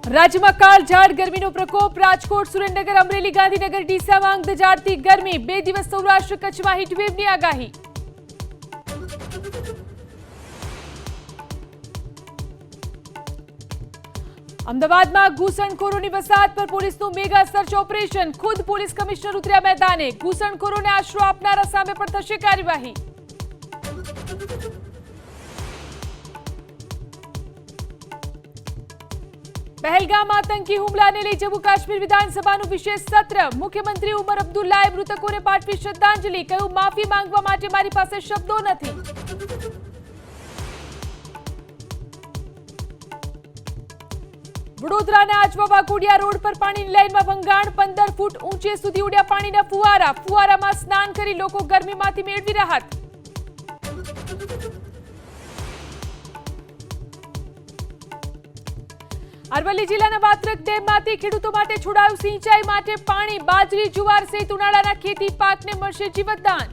રાજ્યમાં કાળઝાળ ગરમીનો પ્રકોપ રાજકોટ, સુરેન્દ્રનગર, અમરેલી, ગાંધીનગર, ડીસામાં અંગજાડતી ગરમી 2 દિવસ સૌરાષ્ટ્ર કચ્છમાં હીટવેવની આગાહી। અમદાવાદમાં ઘૂસણખોરોની વસાહત પર પોલીસનું મેગા સર્ચ ઓપરેશન, ખુદ પોલીસ કમિશનર ઉતર્યા મેદાને। ઘૂસણખોરોને આશરો આપનારા સામે પણ થશે કાર્યવાહી। पहलगाम आतंकी हुमलाने लई जम्मू काश्मीर विधानसभाનું વિશેષ સત્ર। મુખ્યમંત્રી ઉમર અબ્દુલ્લાએ મૃતકોને પાઠવી શ્રદ્ધાંજલિ। કહ્યું, માફી માંગવા માટે મારી પાસે શબ્દો નથી। વડોદરાના આજવા વાઘોડિયા રોડ પર પાણીની લાઈનમાં ભંગાણ, 15 ફૂટ ઊંચે સુધી ઉડ્યા પાણીના ફુવારા। ફુવારામાં સ્નાન કરી લોકો ગરમીમાંથી મેળવી રાહત। અરવલ્લી જિલ્લાના વાત્રક ડેમમાંથી ખેડૂતો માટે છોડાયું સિંચાઈ માટે પાણી। બાજરી, જુવાર સહિત ઉનાળાના ખેતી પાકને મળશે જીવતદાન।